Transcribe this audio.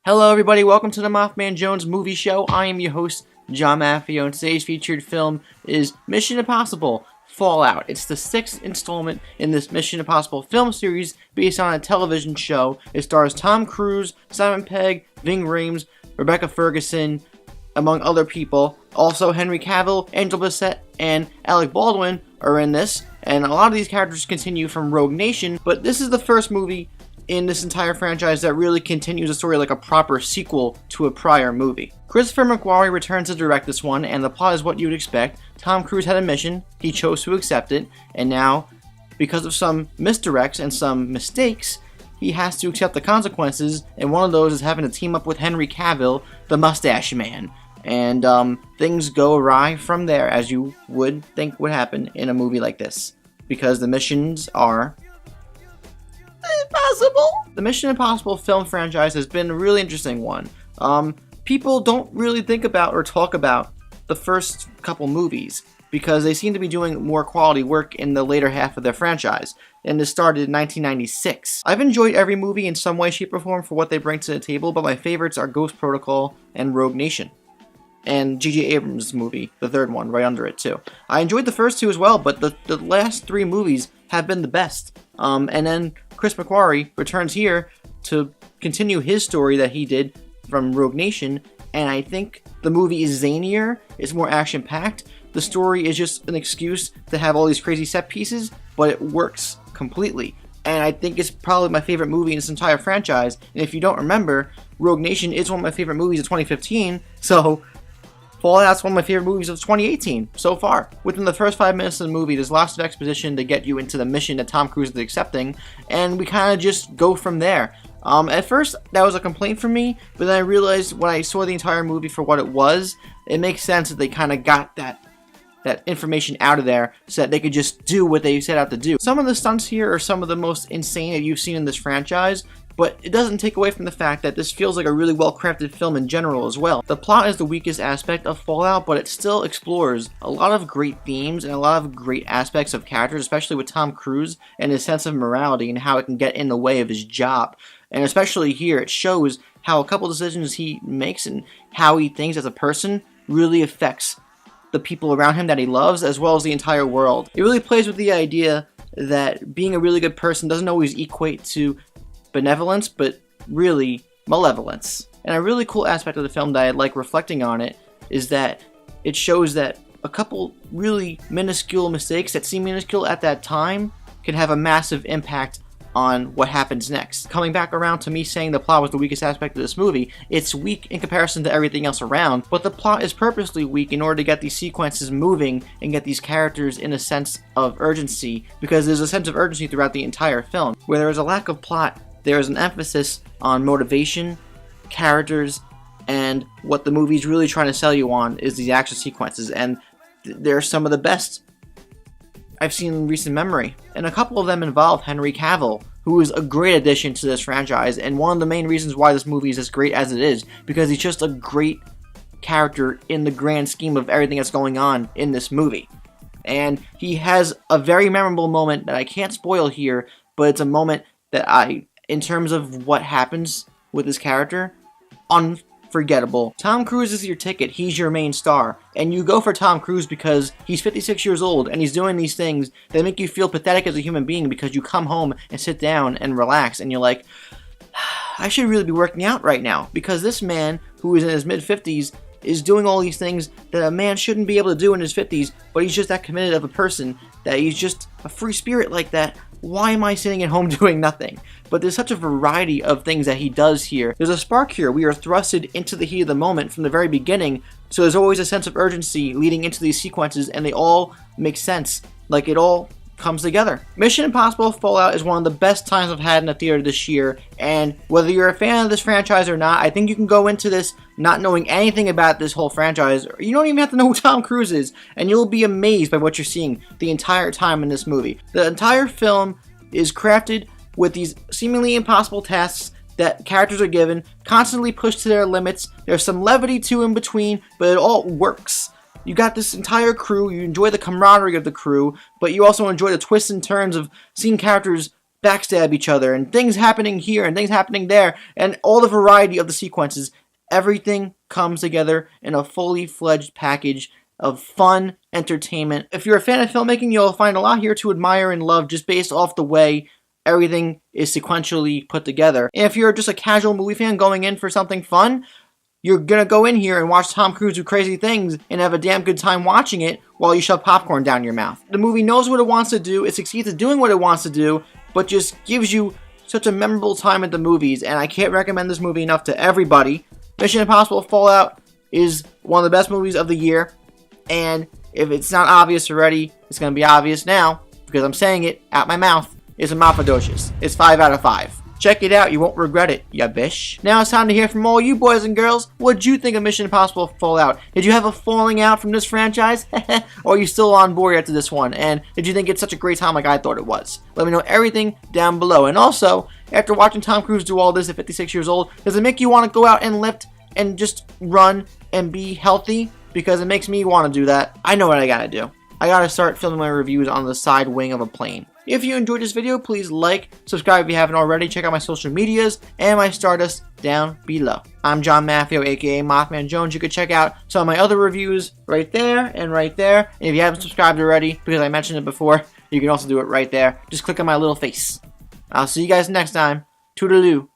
Hello everybody, welcome to the MaffmanJones movie show. I am your host, John Maffio, and today's featured film is Mission Impossible Fallout. It's the 6th installment in this Mission Impossible film series based on a television show. It stars Tom Cruise, Simon Pegg, Ving Rhames, Rebecca Ferguson, among other people. Also Henry Cavill, Angela Bassett, and Alec Baldwin are in this, and a lot of these characters continue from Rogue Nation, but this is the first movie in this entire franchise that really continues the story like a proper sequel to a prior movie. Christopher McQuarrie returns to direct this one, and the plot is what you would expect. Tom Cruise had a mission, he chose to accept it, and now, because of some misdirects and some mistakes, he has to accept the consequences, and one of those is having to team up with Henry Cavill, the Mustache Man. And things go awry from there, as you would think would happen in a movie like this, because the missions are impossible. The Mission Impossible film franchise has been a really interesting one. People don't really think about or talk about the first couple movies because they seem to be doing more quality work in the later half of their franchise, and this started in 1996. I've enjoyed every movie in some way, shape, or form for what they bring to the table, but my favorites are Ghost Protocol and Rogue Nation. And J.J. Abrams' movie, the third one, right under it too. I enjoyed the first two as well, but the last three movies have been the best. And then Chris McQuarrie returns here to continue his story that he did from Rogue Nation, and I think the movie is zanier, it's more action-packed. The story is just an excuse to have all these crazy set pieces, but it works completely. And I think it's probably my favorite movie in this entire franchise, and if you don't remember, Rogue Nation is one of my favorite movies of 2015, so Fallout's one of my favorite movies of 2018 so far. Within the first 5 minutes of the movie, there's lots of exposition to get you into the mission that Tom Cruise is accepting, and we kind of just go from there. At first, that was a complaint for me, but then I realized when I saw the entire movie for what it was, it makes sense that they kind of got that information out of there so that they could just do what they set out to do. Some of the stunts here are some of the most insane that you've seen in this franchise, but it doesn't take away from the fact that this feels like a really well-crafted film in general as well. The plot is the weakest aspect of Fallout, but it still explores a lot of great themes and a lot of great aspects of characters, especially with Tom Cruise and his sense of morality and how it can get in the way of his job. And especially here, it shows how a couple decisions he makes and how he thinks as a person really affects the people around him that he loves, as well as the entire world. It really plays with the idea that being a really good person doesn't always equate to benevolence, but really malevolence. And a really cool aspect of the film that I like reflecting on it is that it shows that a couple really minuscule mistakes that seem minuscule at that time can have a massive impact on what happens next. Coming back around to me saying the plot was the weakest aspect of this movie, it's weak in comparison to everything else around, but the plot is purposely weak in order to get these sequences moving and get these characters in a sense of urgency, because there's a sense of urgency throughout the entire film. Where there is a lack of plot, there is an emphasis on motivation, characters, and what the movie's really trying to sell you on is these action sequences, and they're some of the best I've seen in recent memory. And a couple of them involve Henry Cavill, who is a great addition to this franchise, and one of the main reasons why this movie is as great as it is, because he's just a great character in the grand scheme of everything that's going on in this movie. And he has a very memorable moment that I can't spoil here, but it's a moment that in terms of what happens with his character, unforgettable. Tom Cruise is your ticket, he's your main star, and you go for Tom Cruise because he's 56 years old and he's doing these things that make you feel pathetic as a human being, because you come home and sit down and relax and you're like, I should really be working out right now, because this man who is in his mid-50s is doing all these things that a man shouldn't be able to do in his 50s, but he's just that committed of a person, that he's just a free spirit like that. Why am I sitting at home doing nothing? But there's such a variety of things that he does here. There's a spark here. We are thrusted into the heat of the moment from the very beginning, so there's always a sense of urgency leading into these sequences, and they all make sense. Like, it all comes together. Mission Impossible Fallout is one of the best times I've had in the theater this year, and whether you're a fan of this franchise or not, I think you can go into this not knowing anything about this whole franchise. You don't even have to know who Tom Cruise is, and you'll be amazed by what you're seeing the entire time in this movie. The entire film is crafted with these seemingly impossible tasks that characters are given, constantly pushed to their limits. There's some levity too in between, but it all works. You got this entire crew, you enjoy the camaraderie of the crew, but you also enjoy the twists and turns of seeing characters backstab each other, and things happening here and things happening there, and all the variety of the sequences. Everything comes together in a fully fledged package of fun entertainment. If you're a fan of filmmaking, you'll find a lot here to admire and love just based off the way everything is sequentially put together. And if you're just a casual movie fan going in for something fun, you're gonna go in here and watch Tom Cruise do crazy things and have a damn good time watching it while you shove popcorn down your mouth. The movie knows what it wants to do, it succeeds at doing what it wants to do, but just gives you such a memorable time at the movies, and I can't recommend this movie enough to everybody. Mission Impossible Fallout is one of the best movies of the year, and if it's not obvious already, it's going to be obvious now, because I'm saying it out my mouth. It's a MaffmanJones. It's 5 out of 5. Check it out, you won't regret it, ya bish. Now it's time to hear from all you boys and girls. What'd you think of Mission Impossible Fallout? Did you have a falling out from this franchise? Or are you still on board after this one? And did you think it's such a great time like I thought it was? Let me know everything down below. And also, after watching Tom Cruise do all this at 56 years old, does it make you want to go out and lift and just run and be healthy? Because it makes me want to do that. I know what I gotta do. I gotta start filming my reviews on the side wing of a plane. If you enjoyed this video, please like, subscribe if you haven't already, check out my social medias, and my Stardust down below. I'm John Maffio, aka MaffmanJones. You can check out some of my other reviews right there and right there. And if you haven't subscribed already, because I mentioned it before, you can also do it right there. Just click on my little face. I'll see you guys next time. Toodaloo.